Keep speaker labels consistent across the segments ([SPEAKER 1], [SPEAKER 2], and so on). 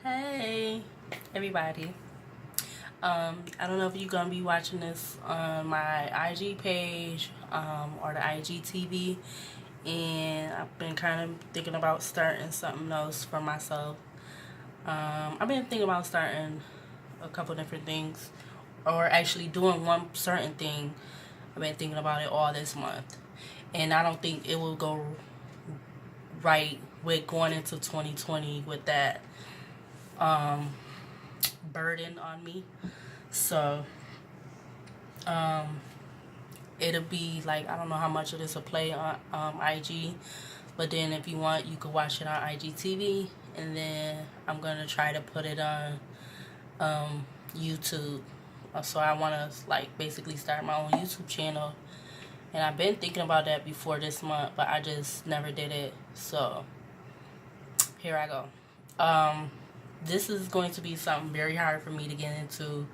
[SPEAKER 1] Hey, everybody. I don't know if you're gonna be watching this on my IG page or the IGTV, and I've been kind of thinking about starting something else for myself. I've been thinking about starting a couple different things, or actually doing one certain thing. I've been thinking about it all this month, and I don't think it will go right with going into 2020 with that burden on me. So it'll be like, I don't know how much of this will play on IG, but then if you want, you could watch it on IGTV, and then I'm gonna try to put it on YouTube. So I want to like basically start my own YouTube channel, and I've been thinking about that before this month, but I just never did it. So here I go. This is going to be something very hard for me to get into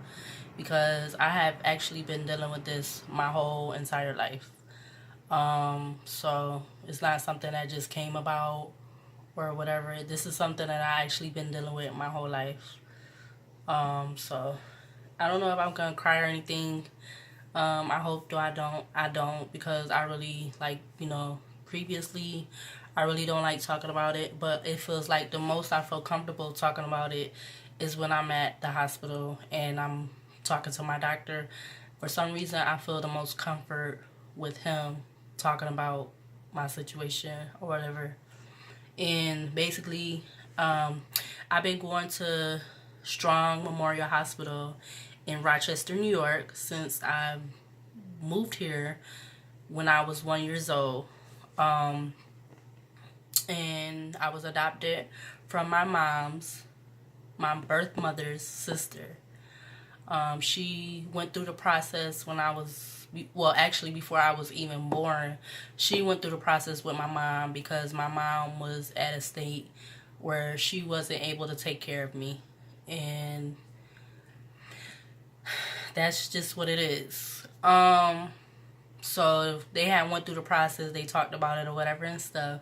[SPEAKER 1] because I have actually been dealing with this my whole entire life. So it's not something that just came about or whatever. This is something that I actually been dealing with my whole life. So I don't know if I'm gonna cry or anything. I hope though I don't because I really previously I really don't like talking about it, but it feels like the most I feel comfortable talking about it is when I'm at the hospital and I'm talking to my doctor. For some reason, I feel the most comfort with him talking about my situation or whatever. And basically, I've been going to Strong Memorial Hospital in Rochester, New York since I moved here when I was 1 year old. And I was adopted from my birth mother's sister. She went through the process when I was, well, actually before I was even born. She went through the process with my mom because my mom was at a state where she wasn't able to take care of me. And that's just what it is. So they had went through the process, they talked about it or whatever and stuff.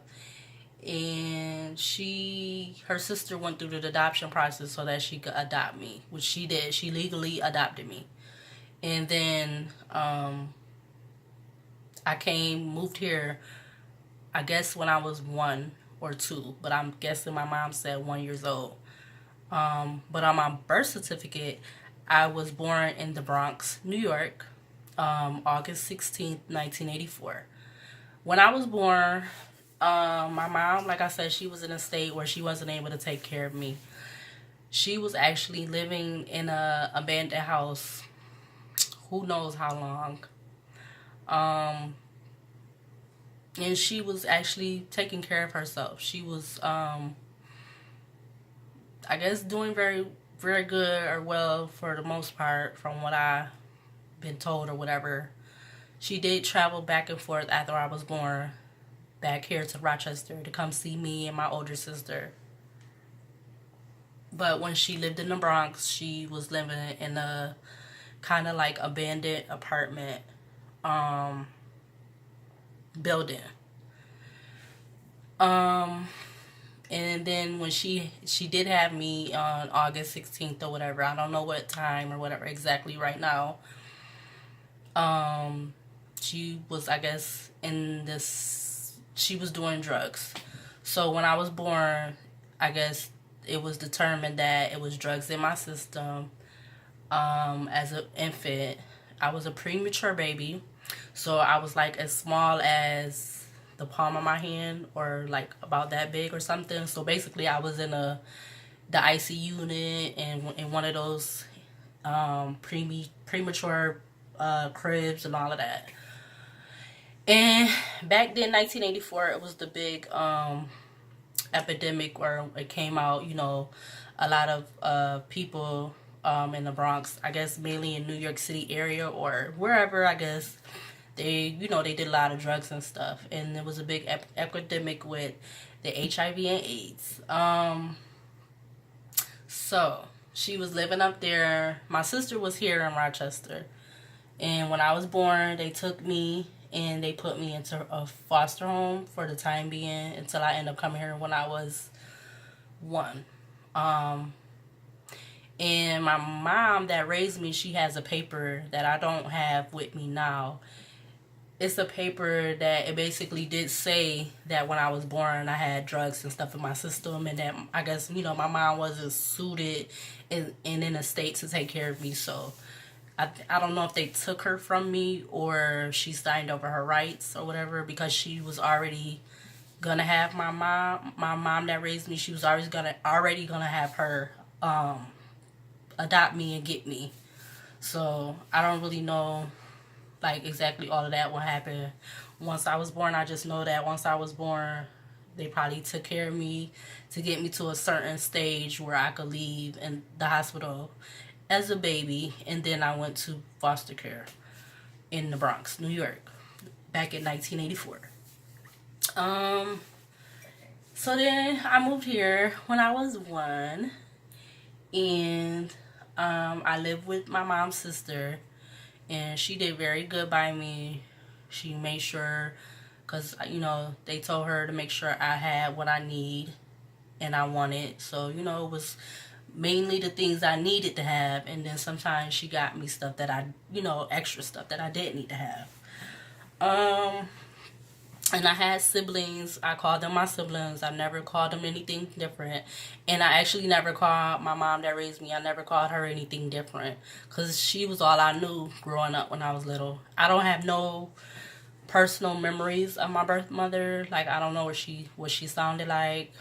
[SPEAKER 1] And her sister went through the adoption process so that she could adopt me, which she did. She legally adopted me. And then I moved here, I guess when I was 1 or 2, but I'm guessing my mom said 1 year old. But on my birth certificate, I was born in the Bronx, New York, August 16th, 1984. When I was born, my mom, like I said, she was in a state where she wasn't able to take care of me. She was actually living in a abandoned house, who knows how long. And she was actually taking care of herself. She was, I guess, doing very, very good or well for the most part, from what I've been told or whatever. She did travel back and forth after I was born back here to Rochester to come see me and my older sister. But when she lived in the Bronx, she was living in a kind of like abandoned apartment building. And then when she did have me on August 16th or whatever, I don't know what time or whatever exactly right now. She was, I guess, she was doing drugs. So when I was born, I guess it was determined that it was drugs in my system. As an infant, I was a premature baby. So I was like as small as the palm of my hand, or like about that big or something. So basically I was in the ICU unit and in one of those premature cribs and all of that. And back then, 1984, it was the big epidemic where it came out, a lot of people in the Bronx, I guess mainly in New York City area or wherever, I guess, they did a lot of drugs and stuff. And there was a big epidemic with the HIV and AIDS. So she was living up there. My sister was here in Rochester. And when I was born, they took me and they put me into a foster home for the time being until I ended up coming here when I was 1. And my mom that raised me, she has a paper that I don't have with me now. It's a paper that it basically did say that when I was born, I had drugs and stuff in my system, and that I guess, my mom wasn't suited and in a state to take care of me. So I don't know if they took her from me or she signed over her rights or whatever, because she was already gonna have my mom that raised me. She was already gonna have her adopt me and get me. So I don't really know like exactly all of that what happened once I was born. I just know that once I was born, they probably took care of me to get me to a certain stage where I could leave in the hospital as a baby, and then I went to foster care in the Bronx, New York, back in 1984. So then I moved here when I was 1, and I lived with my mom's sister, and she did very good by me. She made sure, because, they told her to make sure I had what I need and I wanted. So, it was mainly the things I needed to have, and then sometimes she got me stuff that extra stuff that I didn't need to have. And I had siblings. I called them my siblings. I never called them anything different. And I actually never called my mom that raised me, I never called her anything different, because she was all I knew growing up when I was little. I don't have no personal memories of my birth mother. Like, I don't know what she sounded like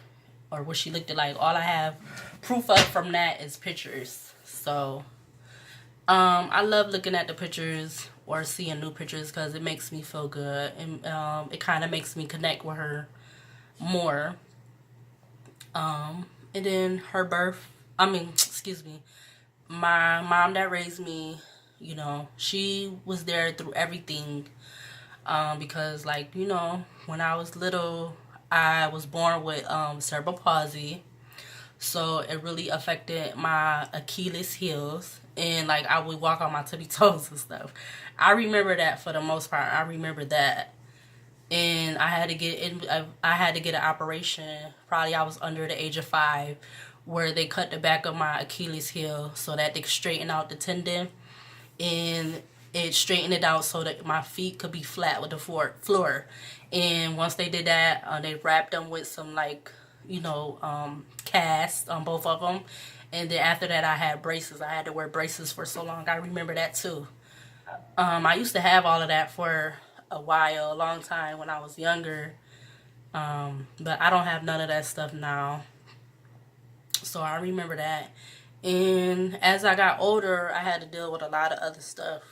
[SPEAKER 1] or what she looked like. All I have proof of from that is pictures. So I love looking at the pictures or seeing new pictures, because it makes me feel good, and it kind of makes me connect with her more. And then excuse me, my mom that raised me, she was there through everything, because, like, when I was little, I was born with cerebral palsy. So it really affected my Achilles heels, and like I would walk on my tippy toes and stuff. I remember that for the most part. I remember that, and I had to get in. I had to get an operation. Probably I was under the age of 5, where they cut the back of my Achilles heel so that they could straighten out the tendon, and it straightened it out so that my feet could be flat with the floor. And once they did that, they wrapped them with some cast on both of them. And then after that, I had braces. I had to wear braces for so long. I remember that too. I used to have all of that for a while, a long time when I was younger. But I don't have none of that stuff now. So I remember that. And as I got older, I had to deal with a lot of other stuff.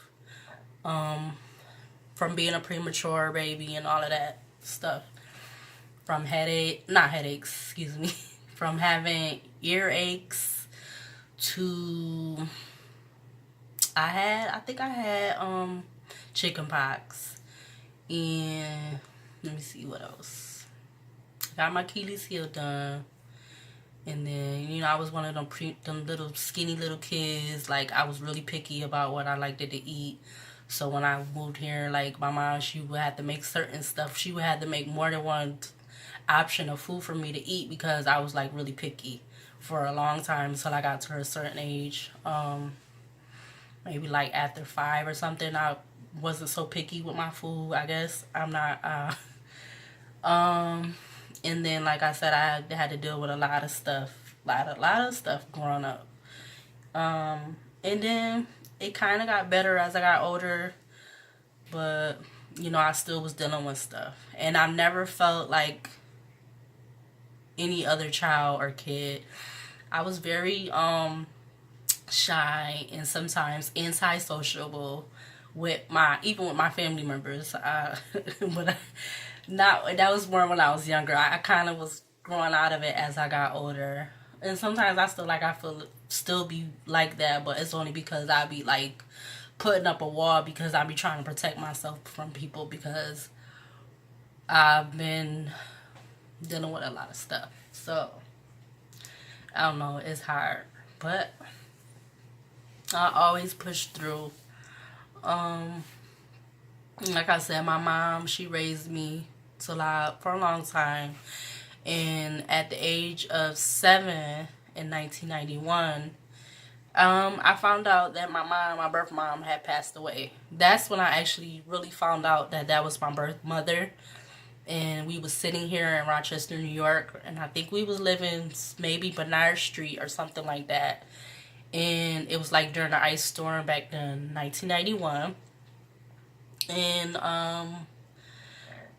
[SPEAKER 1] From being a premature baby and all of that stuff. From not headaches, excuse me. From having earaches to I think I had chicken pox, and let me see what else. Got my Achilles heel done, and then I was one of them little skinny little kids. Like, I was really picky about what I liked to eat. So when I moved here, like, my mom, she would have to make certain stuff. She would have to make more than one option of food for me to eat, because I was like really picky for a long time until I got to a certain age. Maybe like after 5 or something, I wasn't so picky with my food. I guess I'm not. And then, like I said, I had to deal with a lot of stuff, lot of stuff growing up. And then it kind of got better as I got older, but I still was dealing with stuff, and I never felt like any other child or kid. I was very shy and sometimes antisociable even with my family members. But that was more when I was younger. I kind of was growing out of it as I got older, and sometimes I feel still be like that, but it's only because I be like putting up a wall, because I be trying to protect myself from people, because I've been dealing with a lot of stuff. So I don't know, it's hard, but I always push through. Like I said, my mom, she raised me for a long time, and at the age of 7, in 1991, I found out that my birth mom, had passed away. That's when I actually really found out that that was my birth mother. And we was sitting here in Rochester, New York, and I think we was living maybe Bernard Street or something like that. And it was like during the ice storm back in 1991. And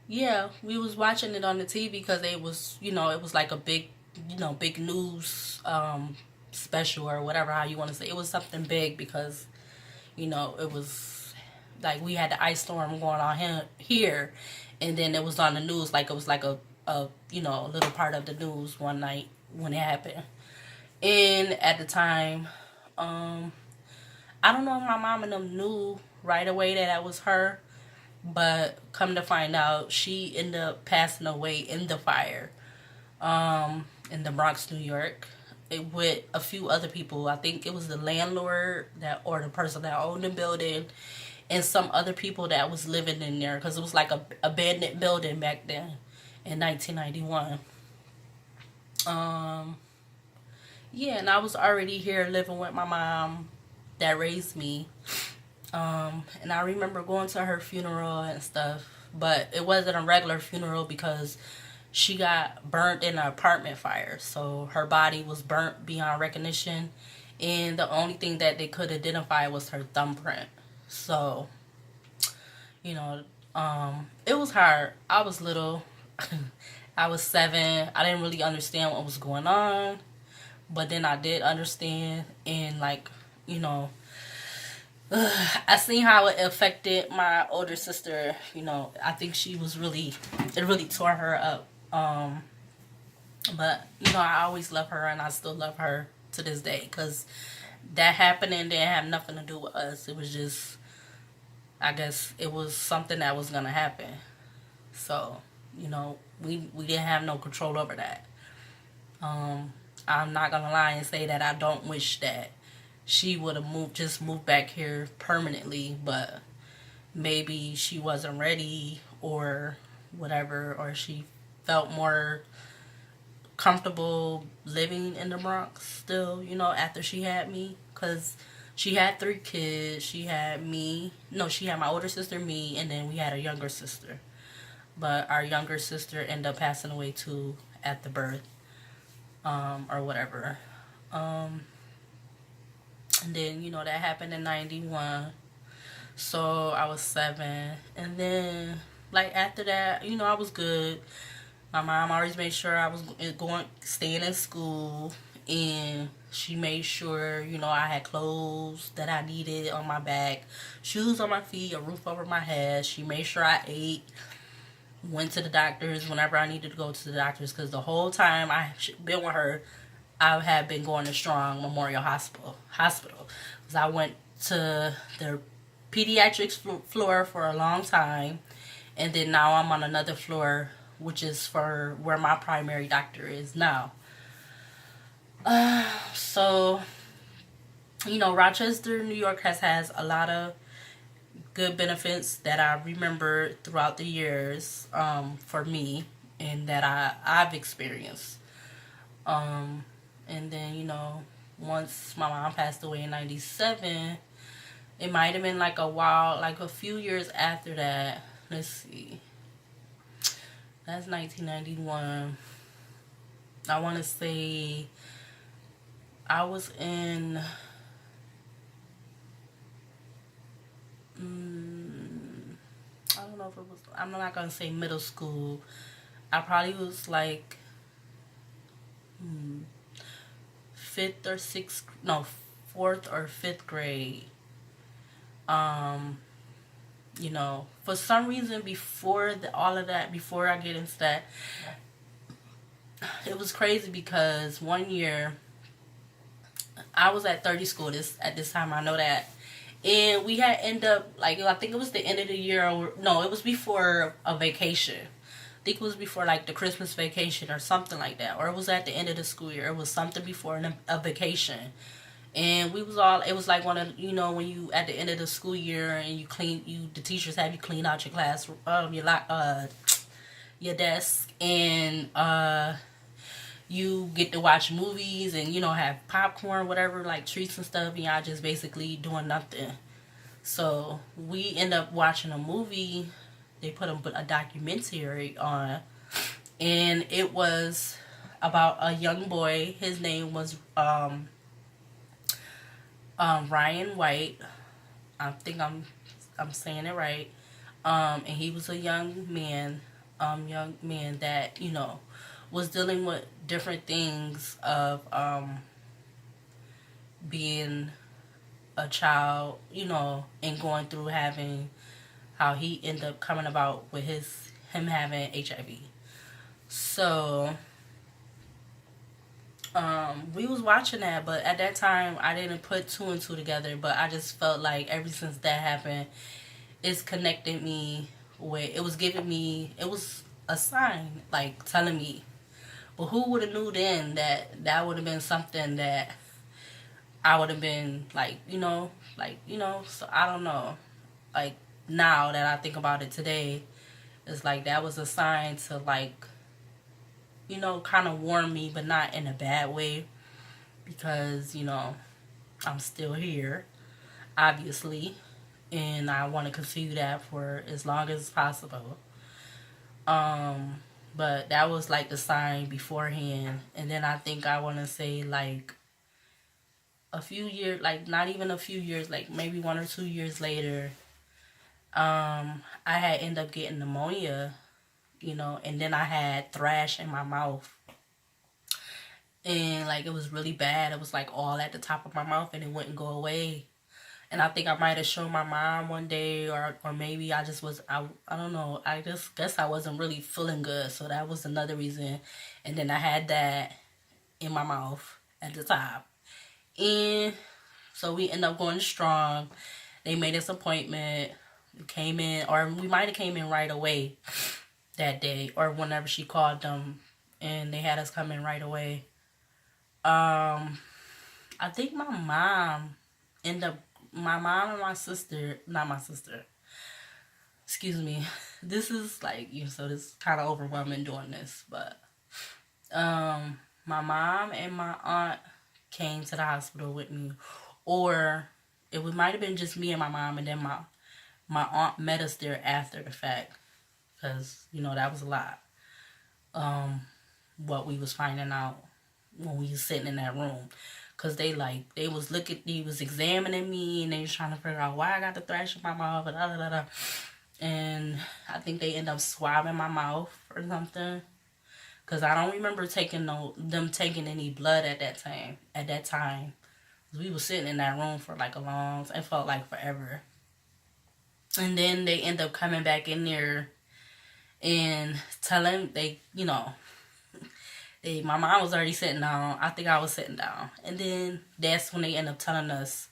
[SPEAKER 1] yeah, we was watching it on the TV because it was, it was like a big, big news special or whatever, how you want to say. It was something big because, it was like we had the ice storm going on here, and then it was on the news, like it was like a little part of the news one night when it happened. And at the time, I don't know if my mom and them knew right away that that was her, but come to find out, she ended up passing away in the fire, in the Bronx, New York, with a few other people. I think it was the landlord or the person that owned the building, and some other people that was living in there, because it was like a abandoned building back then in 1991. Yeah, and I was already here living with my mom that raised me. And I remember going to her funeral and stuff, but it wasn't a regular funeral because she got burnt in an apartment fire. So her body was burnt beyond recognition, and the only thing that they could identify was her thumbprint. So, it was hard. I was little. I was 7. I didn't really understand what was going on, but then I did understand, and I seen how it affected my older sister. I think it really tore her up. But I always love her, and I still love her to this day, because that happening didn't have nothing to do with us. It was just, I guess it was something that was gonna happen. So, we didn't have no control over that. I'm not gonna lie and say that I don't wish that she would have just moved back here permanently, but maybe she wasn't ready or whatever, or she felt more comfortable living in the Bronx still, after she had me, because she had 3 kids. She had me, no, she had my older sister, me, and then we had a younger sister. But our younger sister ended up passing away too at the birth, or whatever. And then, that happened in 91. So I was 7. And then, after that, I was good. My mom always made sure I was staying in school. And she made sure, I had clothes that I needed on my back, shoes on my feet, a roof over my head. She made sure I ate, went to the doctors whenever I needed to go to the doctors. Because the whole time I been with her, I had been going to Strong Memorial Hospital. Because I went to the pediatrics floor for a long time. And then now I'm on another floor, which is for where my primary doctor is now. So, Rochester, New York has a lot of good benefits that I remember throughout the years, for me, and that I've experienced. And then, once my mom passed away in 97, it might have been a few years after that. Let's see. That's 1991. I want to say I was in, I don't know if it was, I'm not going to say middle school. I probably was 4th or 5th grade. For some reason, before all of that, before I get into that, it was crazy because one year I was at 30 school at this time, I know that. And we had end up, I think it was the end of the year, no, it was before a vacation. I think it was before, the Christmas vacation or something like that. Or it was at the end of the school year. It was something before a vacation. And we was all, it was like one of, when you, at the end of the school year and the teachers have you clean out your class, your desk. And, you get to watch movies and have popcorn, whatever, like treats and stuff, and y'all just basically doing nothing. So we end up watching a movie. They put a documentary on, and it was about a young boy. His name was Ryan White. I think I'm saying it right. And he was a young man that was dealing with different things of being a child, and going through having how he ended up coming about with him having HIV. So we was watching that, but at that time I didn't put two and two together. But I just felt like ever since that happened, it's connected me with. It was giving me. It was a sign, like telling me. But who would have knew then that that would have been something that I would have been like, So I don't know. Like now that I think about it today, it's like that was a sign to like, kind of warn me, but not in a bad way, because I'm still here, obviously, and I want to continue that for as long as possible. Um, but that was like the sign beforehand, and then I think I want to say like a few years, like not even a few years, like maybe 1 or 2 years later, I had ended up getting pneumonia, and then I had thrash in my mouth. And like it was really bad. It was like all at the top of my mouth and it wouldn't go away. And I think I might have shown my mom one day, or maybe I just was I don't know. I just guess I wasn't really feeling good, so that was another reason. And then I had that in my mouth at the top. And so we ended up going strong. They made us appointment. We came in, or we might have came in right away that day, or whenever she called them, and they had us come in right away. I think my mom and my sister, not my sister, excuse me. This is like, so this is kind of overwhelming doing this, but my mom and my aunt came to the hospital with me, or might have been just me and my mom, and then my aunt met us there after the fact, because that was a lot. What we was finding out when we was sitting in that room, because they was examining me, and they was trying to figure out why I got the thrash in my mouth, and da da da. And I think they end up swabbing my mouth or something, because I don't remember them taking any blood at that time. We was sitting in that room for like it felt like forever. And then they end up coming back in there and telling my mom was already sitting down. I think I was sitting down. And then that's when they end up telling us,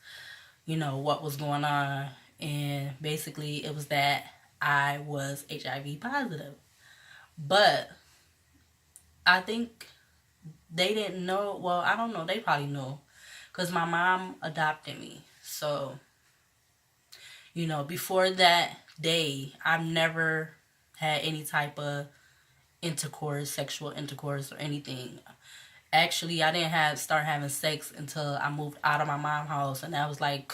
[SPEAKER 1] what was going on. And basically it was that I was HIV positive. But I think they didn't know. Well, I don't know. They probably knew, because my mom adopted me. So, before that day, I've never had any type of sexual intercourse or anything. Actually, I didn't start having sex until I moved out of my mom's house, and that was like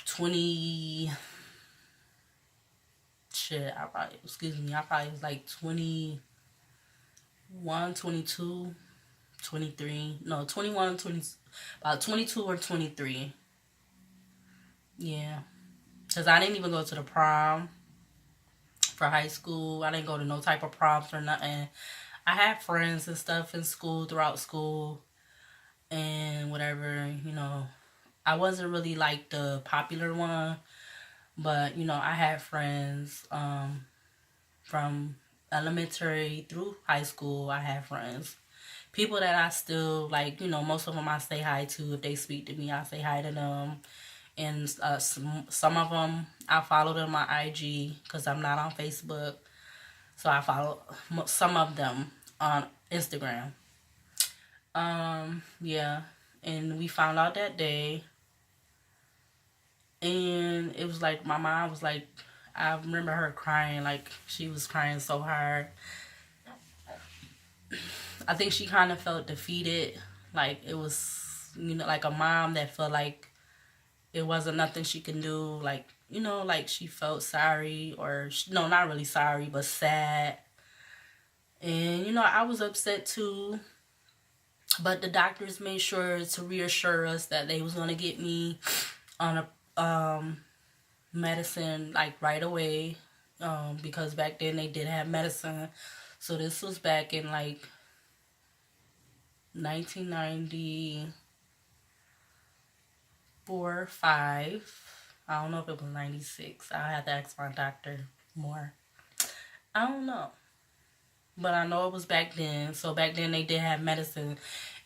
[SPEAKER 1] 20 shit. I probably was like 21, 22, 23. No, 21, 20, about 22 or 23. Yeah, because I didn't even go to the prom for high school. I didn't go to no type of proms or nothing. I had friends and stuff in school, throughout school, and whatever, I wasn't really like the popular one, but, I had friends from elementary through high school. I had friends. People that I still, like, most of them I say hi to. If they speak to me, I say hi to them. And some of them, I follow them on IG, because I'm not on Facebook. So I follow some of them on Instagram. Yeah. And we found out that day. And it was like, my mom was like, I remember her crying, like she was crying so hard. I think she kind of felt defeated. Like it was, like a mom that felt like it wasn't nothing she can do. Like, like she felt sorry or, no, not really sorry, but sad. And, I was upset too. But the doctors made sure to reassure us that they was going to get me on a medicine like right away. Because back then they did have medicine. So this was back in like 1994, 5. I don't know if it was 96. I had to ask my doctor more. I don't know. But I know it was back then. So back then they did have medicine.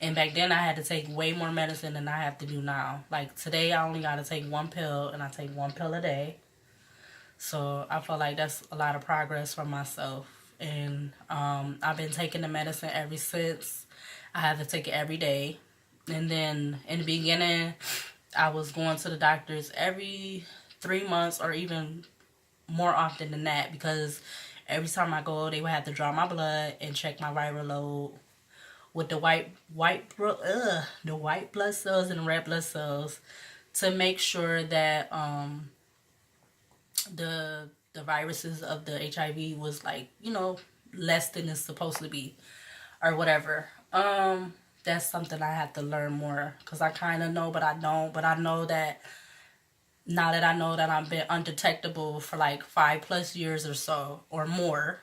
[SPEAKER 1] And back then I had to take way more medicine than I have to do now. Like today I only got to take one pill, and I take one pill a day. So I feel like that's a lot of progress for myself. And I've been taking the medicine ever since. I have to take it every day. And then in the beginning, I was going to the doctors every 3 months or even more often than that, because every time I go, they would have to draw my blood and check my viral load with the the white blood cells and the red blood cells to make sure that the viruses of the HIV was like, less than it's supposed to be or whatever. That's something I have to learn more, because I kind of know, but I don't. But I know that now that I know that I've been undetectable for like 5+ years or so or more,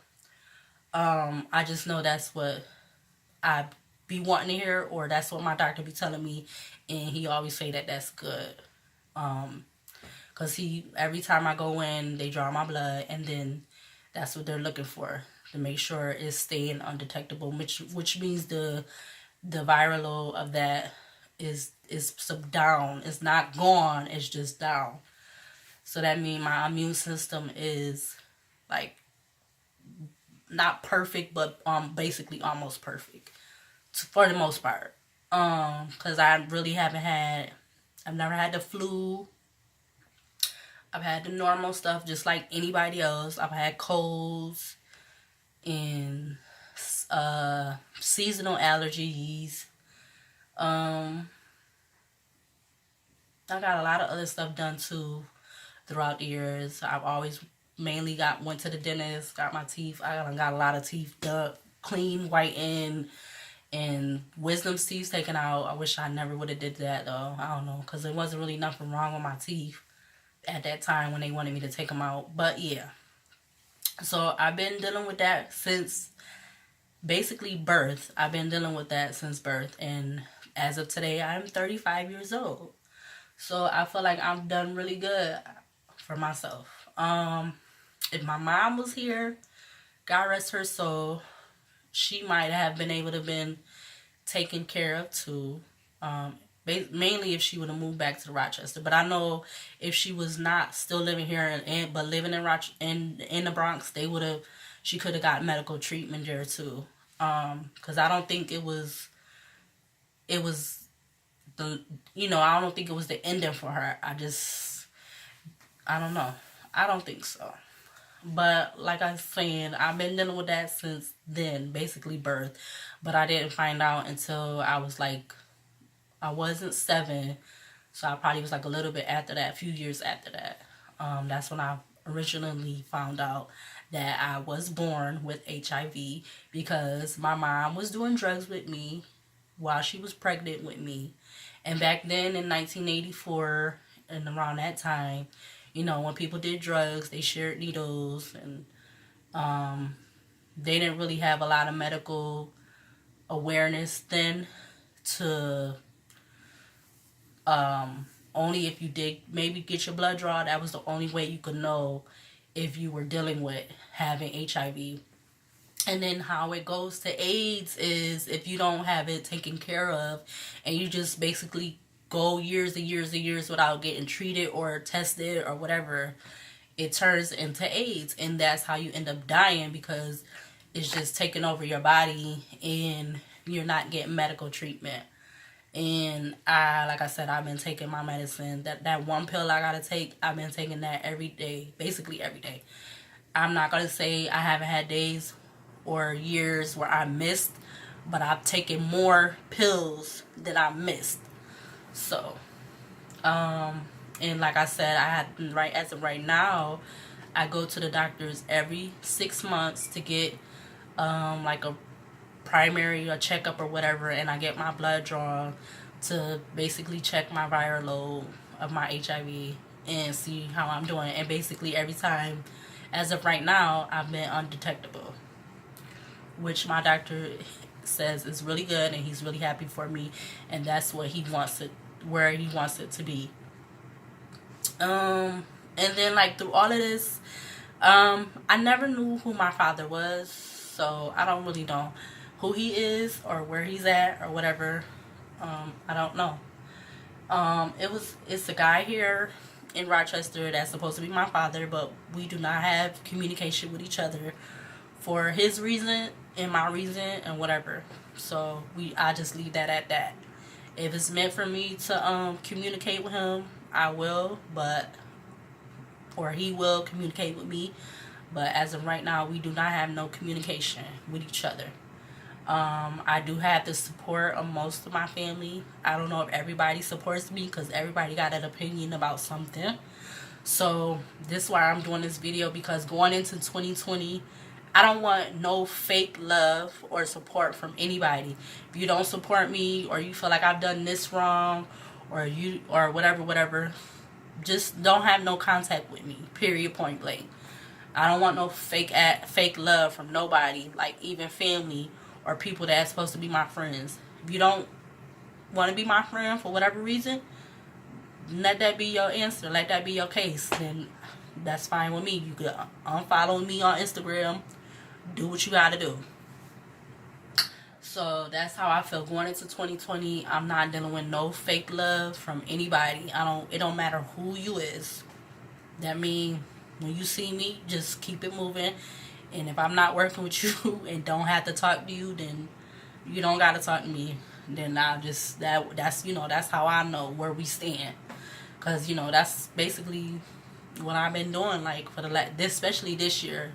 [SPEAKER 1] I just know that's what I be wanting to hear, or that's what my doctor be telling me, and he always say that that's good. Cause every time I go in, they draw my blood, and then that's what they're looking for, to make sure it's staying undetectable, which means the viral load of that is down. It's not gone. It's just down. So that means my immune system is like not perfect, but basically almost perfect for the most part. Cause I really I've never had the flu. I've had the normal stuff just like anybody else. I've had colds and seasonal allergies. I got a lot of other stuff done too throughout the years. I've always mainly went to the dentist, got my teeth. I got a lot of teeth done, clean, whitened, and wisdom teeth taken out. I wish I never would have did that though. I don't know, because there wasn't really nothing wrong with my teeth at that time when they wanted me to take them out. But yeah, so I've been dealing with that since basically birth. I've been dealing with that since birth, and as of today, I'm 35 years old. So I feel like I've done really good for myself. If my mom was here, God rest her soul, she might have been able to been taken care of too. Mainly if she would have moved back to Rochester. But I know if she was not still living here but living in the Bronx, she could have got medical treatment there too. Because I don't think it was I don't think it was the ending for her. I don't know. I don't think so. But like I was saying, I've been dealing with that since then, basically birth. But I didn't find out until I wasn't 7. So I probably was like a little bit after that, a few years after that. That's when I originally found out that I was born with HIV, because my mom was doing drugs with me while she was pregnant with me. And back then in 1984 and around that time, when people did drugs, they shared needles, and they didn't really have a lot of medical awareness then to only if you did maybe get your blood drawn, that was the only way you could know if you were dealing with having HIV. And then how it goes to AIDS is if you don't have it taken care of, and you just basically go years and years and years without getting treated or tested or whatever, it turns into AIDS. And that's how you end up dying, because it's just taking over your body and you're not getting medical treatment. And like I said, I've been taking my medicine. That one pill I gotta take, I've been taking that every day, basically every day. I'm not gonna say I haven't had days or years where I missed but I've taken more pills than I missed. So, and like I said, I had as of right now, I go to the doctors every 6 months to get like a primary or checkup or whatever, and I get my blood drawn to basically check my viral load of my HIV and see how I'm doing. And basically every time, as of right now, I've been undetectable, which my doctor says is really good, and he's really happy for me, and that's what he wants it, where he wants it to be. And then like through all of this, I never knew who my father was, so I don't really know who he is or where he's at or whatever. I don't know. It's a guy here in Rochester that's supposed to be my father, but we do not have communication with each other for his reason and my reason and whatever. So I just leave that at that. If it's meant for me to communicate with him, I will, or he will communicate with me. But as of right now, we do not have no communication with each other. I do have the support of most of my family. I don't know if everybody supports me, because everybody got an opinion about something. So this is why I'm doing this video, because going into 2020, I don't want no fake love or support from anybody. If you don't support me, or you feel like I've done this wrong, or whatever, just don't have no contact with me. Period. Point blank. I don't want no fake love from nobody, like even family or people that's supposed to be my friends. If you don't want to be my friend for whatever reason, let that be your answer. Let that be your case. Then that's fine with me. You could unfollow me on Instagram. Do what you gotta do. So that's how I feel going into 2020. I'm not dealing with no fake love from anybody. It don't matter who you is. That mean, when you see me, just keep it moving. And if I'm not working with you and don't have to talk to you, then you don't gotta talk to me. Then I'll just that's how I know where we stand. Cause that's basically what I've been doing, like for especially this year.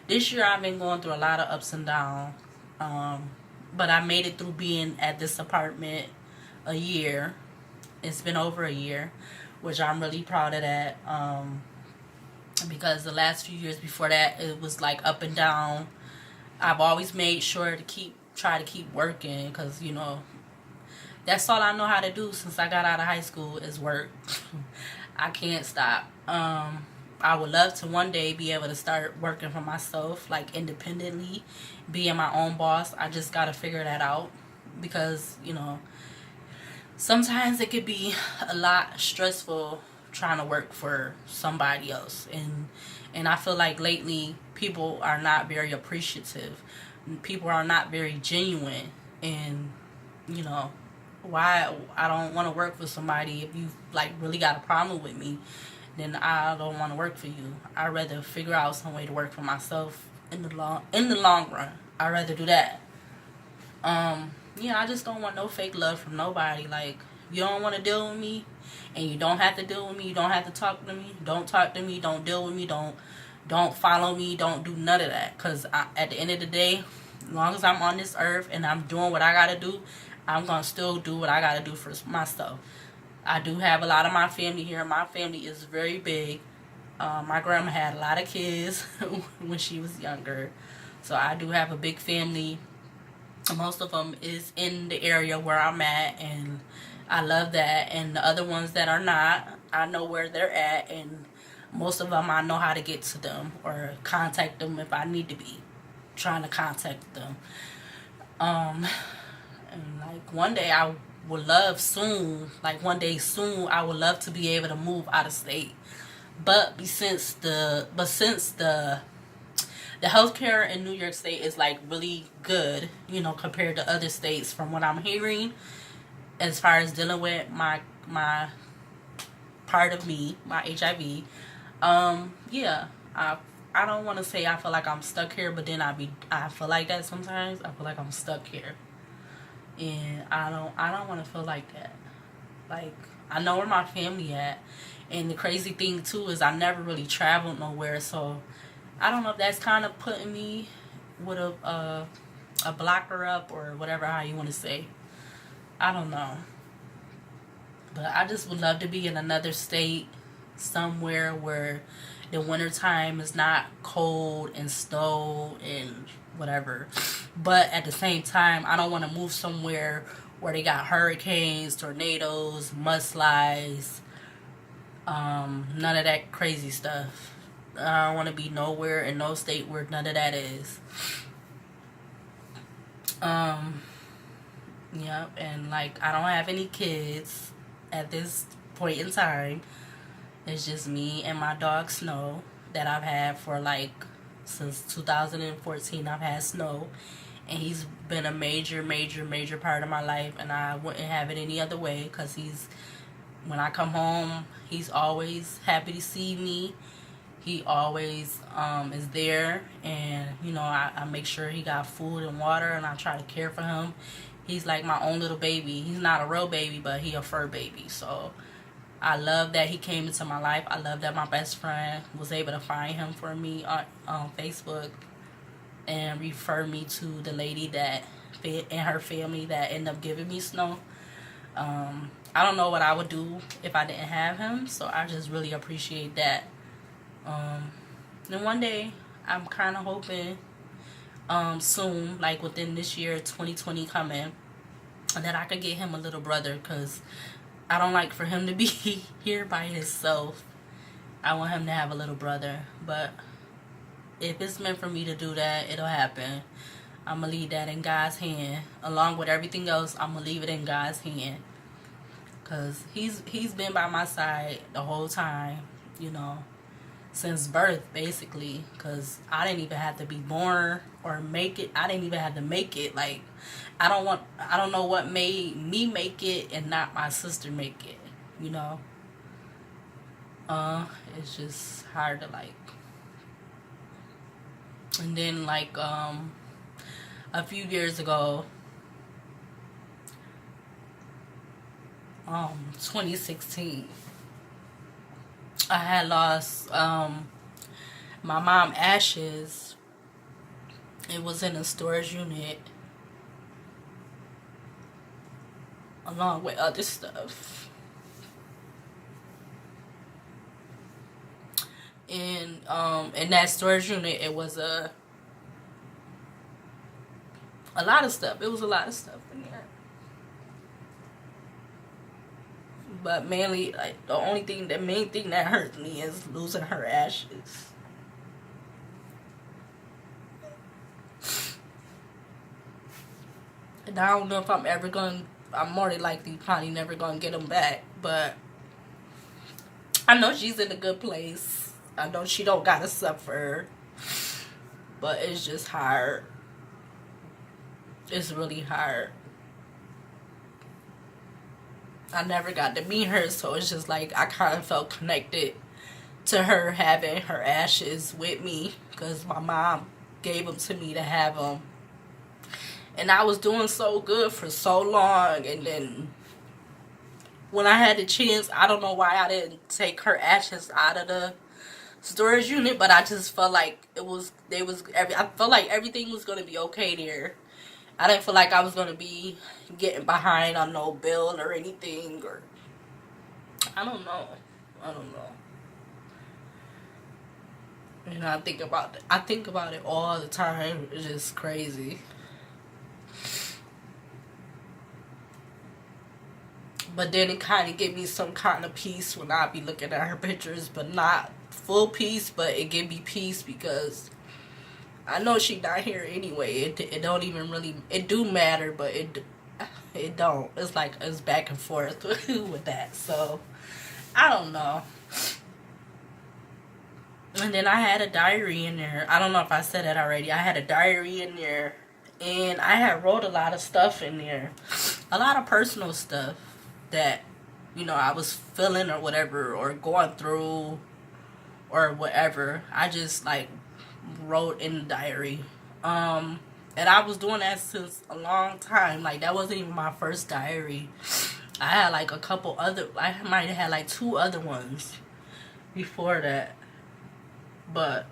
[SPEAKER 1] This year I've been going through a lot of ups and downs. But I made it through being at this apartment a year. It's been over a year, which I'm really proud of that. Because the last few years before that, it was like up and down. I've always made sure to try to keep working, because that's all I know how to do since I got out of high school is work. I can't stop. I would love to one day be able to start working for myself, like independently, being my own boss. I just gotta figure that out, because sometimes it could be a lot stressful trying to work for somebody else, and I feel like lately people are not very appreciative. People are not very genuine, and why I don't want to work for somebody. If you like really got a problem with me, then I don't want to work for you. I'd rather figure out some way to work for myself in the long run. I'd rather do that. I just don't want no fake love from nobody. Like, you don't want to deal with me, and you don't have to deal with me. You don't have to talk to me. Don't talk to me. Don't deal with me. Don't follow me. Don't do none of that. Because at the end of the day, as long as I'm on this earth and I'm doing what I got to do, I'm going to still do what I got to do for myself. I do have a lot of my family here. My family is very big. My grandma had a lot of kids when she was younger. So I do have a big family. Most of them is in the area where I'm at, and I love that. And the other ones that are not, I know where they're at, and most of them I know how to get to them or contact them if I need to be trying to contact them. And like one day I would love soon, I would love to be able to move out of state. But since the healthcare in New York State is like really good, compared to other states from what I'm hearing, as far as dealing with my part of me, my HIV. I don't want to say I feel like I'm stuck here, but then I feel like that sometimes. I feel like I'm stuck here. And I don't want to feel like that. Like, I know where my family at. And the crazy thing too is I never really traveled nowhere, so I don't know if that's kind of putting me with a blocker up or whatever how you want to say. I don't know. But I just would love to be in another state, somewhere where the wintertime is not cold and snow and whatever. But at the same time, I don't want to move somewhere where they got hurricanes, tornadoes, mudslides, none of that crazy stuff. I don't want to be nowhere in no state where none of that is. Yep, and like I don't have any kids at this point in time. It's just me and my dog Snow that I've had for like since 2014. I've had Snow, and he's been a major part of my life, and I wouldn't have it any other way because when I come home, he's always happy to see me. He always is there, and you know I make sure he got food and water, and I try to care for him. He's like my own little baby. He's not a real baby, but he a fur baby. So I love that he came into my life. I love that my best friend was able to find him for me on Facebook and refer me to the lady that and her family that ended up giving me Snow. I don't know what I would do if I didn't have him, so I just really appreciate that. And one day, I'm kind of hoping soon, like within this year, 2020 coming, that I could get him a little brother, because I don't like for him to be here by himself. I want him to have a little brother. But if it's meant for me to do that, it'll happen. I'm going to leave that in God's hand. Along with everything else, I'm going to leave it in God's hand. Because he's been by my side the whole time, you know, since birth, basically. Because I didn't even have to be born or make it. I didn't even have to make it. Like, I don't know what made me make it and not my sister make it, you know. It's just hard to like. And then like a few years ago, 2016, I had lost my mom ashes. It was in a storage unit along with other stuff. And in that storage unit, it was a lot of stuff. It was a lot of stuff in there. But mainly, like, the main thing that hurt me is losing her ashes. And I don't know if I'm more than likely probably never gonna get them back. But I know she's in a good place. I know she don't gotta suffer. But it's just hard. It's really hard. I never got to meet her, so it's just like I kind of felt connected to her having her ashes with me, because my mom gave them to me to have them. And I was doing so good for so long, and then when I had the chance, I don't know why I didn't take her ashes out of the storage unit, but I just felt like I felt like everything was gonna be okay there. I didn't feel like I was gonna be getting behind on no bill or anything, or I don't know. And I think about it all the time. It's just crazy. But then it kind of gave me some kind of peace when I be looking at her pictures, but not full peace, but it gave me peace because I know she not here anyway. It don't even really, it do matter, but it don't. It's like it's back and forth with that. So I don't know. And then I had a diary in there. I don't know if I said it already. I had a diary in there, and I had wrote a lot of stuff in there, a lot of personal stuff that, you know, I was feeling or whatever, or going through or whatever. I just like wrote in the diary. And I was doing that since a long time. Like, that wasn't even my first diary. I had like I might have had like 2 other ones before that. But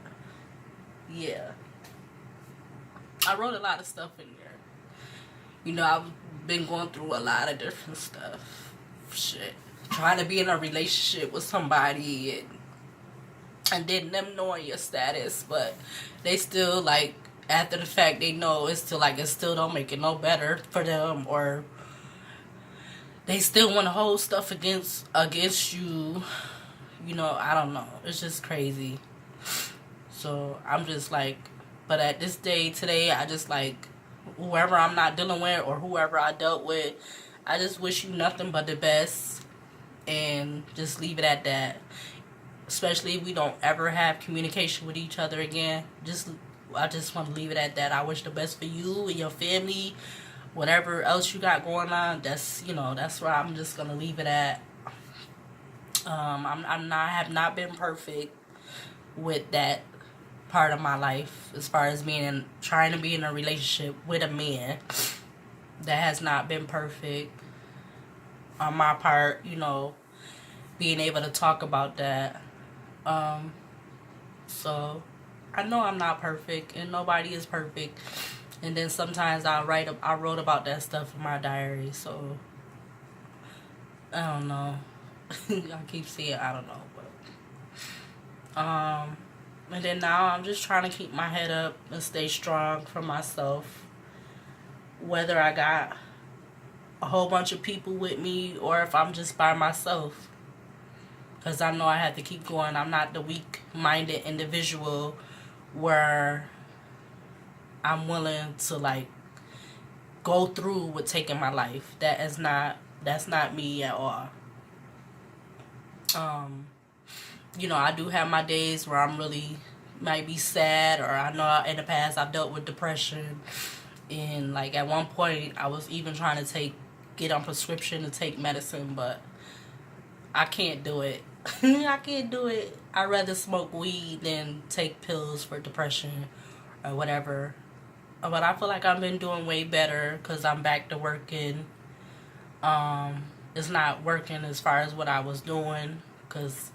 [SPEAKER 1] yeah, I wrote a lot of stuff in there. I've been going through a lot of different stuff. Shit. Trying to be in a relationship with somebody and then them knowing your status, but they still, like, after the fact, they know it's still, like, it still don't make it no better for them, or they still want to hold stuff against you. I don't know. It's just crazy. So I'm just like, but at this day today, I just like, whoever I'm not dealing with or whoever I dealt with, I just wish you nothing but the best and just leave it at that. Especially if we don't ever have communication with each other again. I just want to leave it at that. I wish the best for you and your family, whatever else you got going on. That's where I'm just gonna leave it at. I have not been perfect with that part of my life as far as trying to be in a relationship with a man. That has not been perfect on my part. Being able to talk about that. So I know I'm not perfect, and nobody is perfect. And then sometimes I wrote about that stuff in my diary. So I don't know. I keep saying I don't know, but and then now I'm just trying to keep my head up and stay strong for myself. Whether I got a whole bunch of people with me or if I'm just by myself. Because I know I have to keep going. I'm not the weak-minded individual where I'm willing to, like, go through with taking my life. That's not me at all. I do have my days where I'm really might be sad, or I know in the past I've dealt with depression. And, like, at one point I was even trying to get on prescription to take medicine, but I can't do it. I can't do it. I'd rather smoke weed than take pills for depression or whatever. But I feel like I've been doing way better because I'm back to working. It's not working as far as what I was doing because,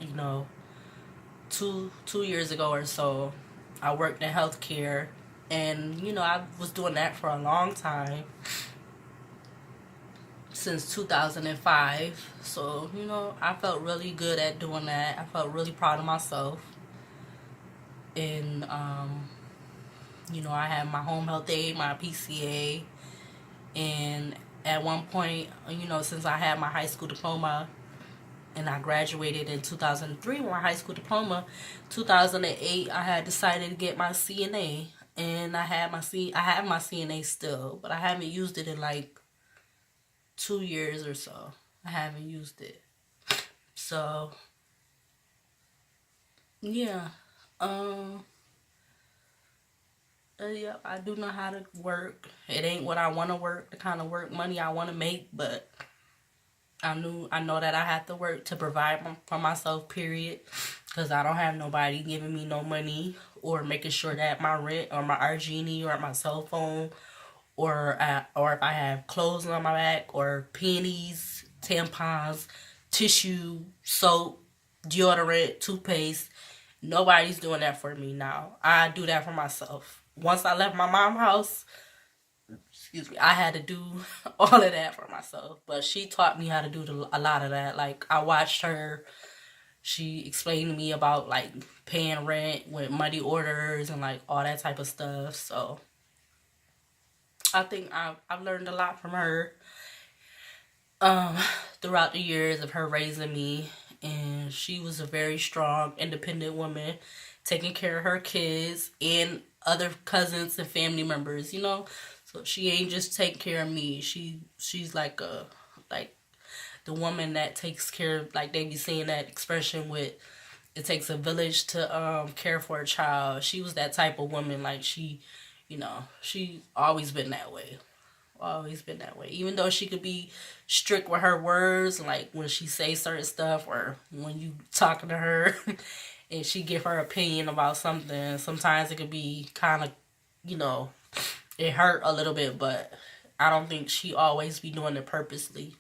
[SPEAKER 1] 2 years ago or so, I worked in healthcare. And, I was doing that for a long time. Since 2005. So, I felt really good at doing that. I felt really proud of myself. And, I had my home health aide, my PCA. And at one point, since I had my high school diploma and I graduated in 2003 with my high school diploma, 2008, I had decided to get my CNA. And I have my CNA still, but I haven't used it in like 2 years or so. I haven't used it. So yeah. Yeah, I do know how to work. It ain't what I want to work, the kind of work money I want to make, but I know that I have to work to provide for myself, period, because I don't have nobody giving me no money or making sure that my rent or my RG&E or my cell phone or if I have clothes on my back or panties, tampons, tissue, soap, deodorant, toothpaste. Nobody's doing that for me now. I do that for myself. Once I left my mom's house, I had to do all of that for myself. But she taught me how to do a lot of that. Like, I watched her. She explained to me about, like, paying rent with money orders and, like, all that type of stuff. So I think I've learned a lot from her throughout the years of her raising me. And she was a very strong, independent woman, taking care of her kids and other cousins and family members, So she ain't just take care of me. She's like the woman that takes care of, like they be saying that expression with, it takes a village to care for a child. She was that type of woman. Like she always been that way. Always been that way. Even though she could be strict with her words, like when she say certain stuff or when you talking to her and she give her opinion about something, sometimes it could be kind of, it hurt a little bit, but I don't think she always be doing it purposely.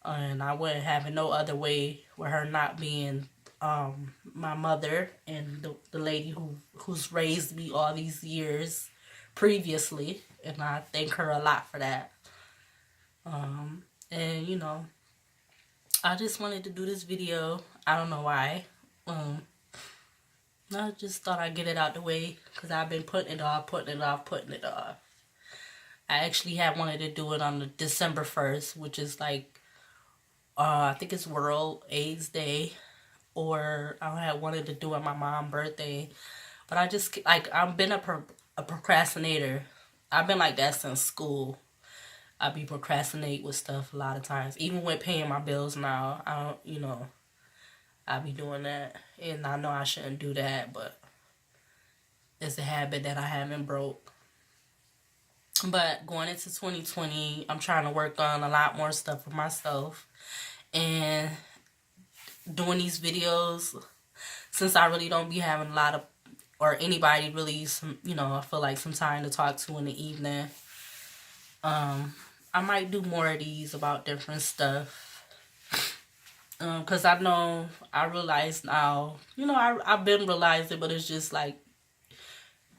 [SPEAKER 1] And I wouldn't have it no other way with her not being my mother and the lady who's raised me all these years previously. And I thank her a lot for that. And I just wanted to do this video. I don't know why. I just thought I'd get it out the way because I've been putting it off, putting it off, putting it off. I actually had wanted to do it on the December 1st, which is like, I think it's World AIDS Day, or I had wanted to do it on my mom's birthday. But I just, like, I've been a procrastinator. I've been like that since school. I be procrastinate with stuff a lot of times. Even with paying my bills now, I don't, I be doing that. And I know I shouldn't do that, but it's a habit that I haven't broke. But going into 2020, I'm trying to work on a lot more stuff for myself. And doing these videos, since I really don't be having a lot of, or anybody really, I feel like some time to talk to in the evening. I might do more of these about different stuff. Because I realize now, I've been realizing, but it's just like,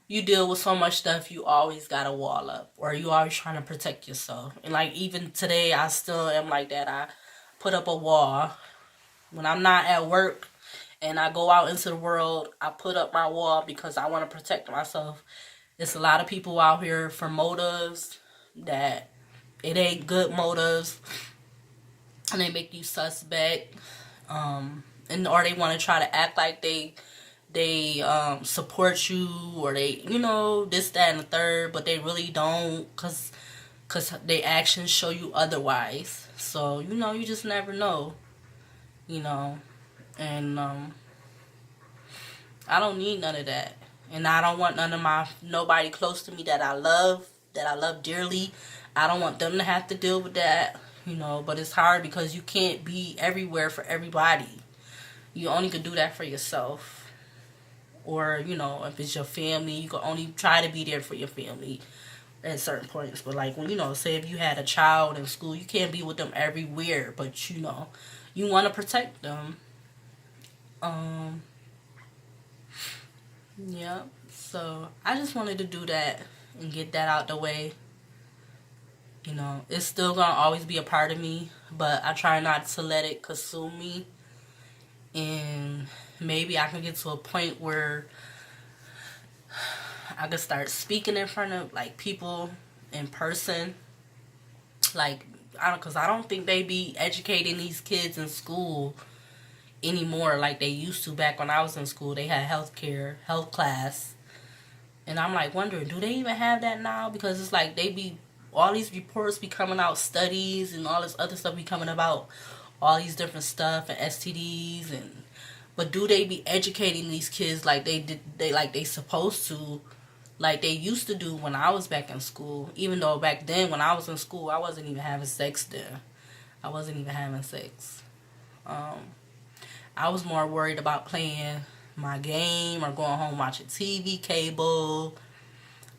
[SPEAKER 1] you deal with so much stuff, you always got a wall up, or you always trying to protect yourself. And like, even today, I still am like that. I put up a wall. When I'm not at work and I go out into the world, I put up my wall because I want to protect myself. There's a lot of people out here for motives that it ain't good motives, and they make you suspect, or they want to try to act like they support you, or they, this, that, and the third, but they really don't, cause their actions show you otherwise. So you just never know, and I don't need none of that, and I don't want nobody close to me that I love dearly. I don't want them to have to deal with that, but it's hard because you can't be everywhere for everybody. You only can do that for yourself. Or, if it's your family, you can only try to be there for your family at certain points. But like, when, say if you had a child in school, you can't be with them everywhere, but you want to protect them. Yeah, so I just wanted to do that and get that out the way. It's still gonna always be a part of me, but I try not to let it consume me. And maybe I can get to a point where I can start speaking in front of like people in person. Like, because I don't think they be educating these kids in school anymore like they used to back when I was in school. They had health class. And I'm like wondering, do they even have that now? Because it's like all these reports be coming out, studies and all this other stuff be coming about, all these different stuff and STDs, but do they be educating these kids like they supposed to, like they used to do when I was back in school? Even though back then when I was in school, I wasn't even having sex then. I wasn't even having sex. I was more worried about playing my game or going home watching TV, cable,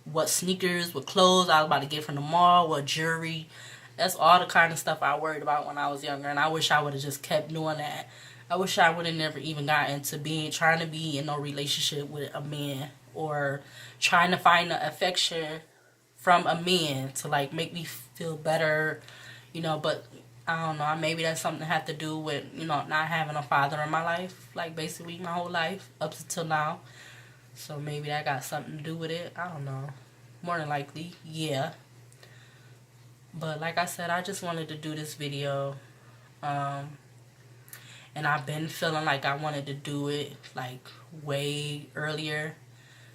[SPEAKER 1] what sneakers, what clothes I was about to get from the mall, what jewelry. That's all the kind of stuff I worried about when I was younger, and I wish I would have just kept doing that. I wish I would have never even got into trying to be in no relationship with a man, or trying to find the affection from a man to like make me feel better, but I don't know, maybe that's something that had to do with, not having a father in my life, like basically my whole life up until now. So maybe that got something to do with it. I don't know. More than likely, yeah. But like I said, I just wanted to do this video. And I've been feeling like I wanted to do it like way earlier.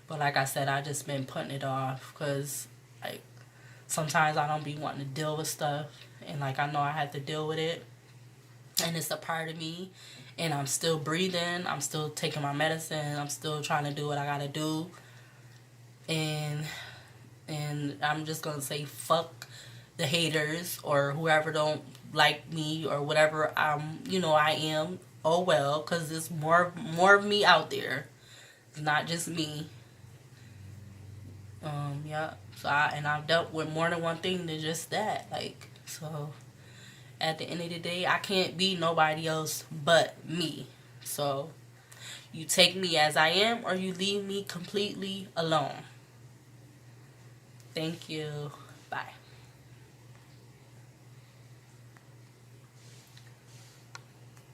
[SPEAKER 1] But like I said, I just been putting it off because like sometimes I don't be wanting to deal with stuff. And like I know I have to deal with it. And it's a part of me. And I'm still breathing. I'm still taking my medicine. I'm still trying to do what I gotta do. And I'm just gonna say fuck the haters or whoever don't like me or whatever I am. Oh well, because there's more of me out there. It's not just me. Yeah. So I've dealt with more than one thing than just that. Like, so at the end of the day, I can't be nobody else but me. So you take me as I am, or you leave me completely alone. Thank you.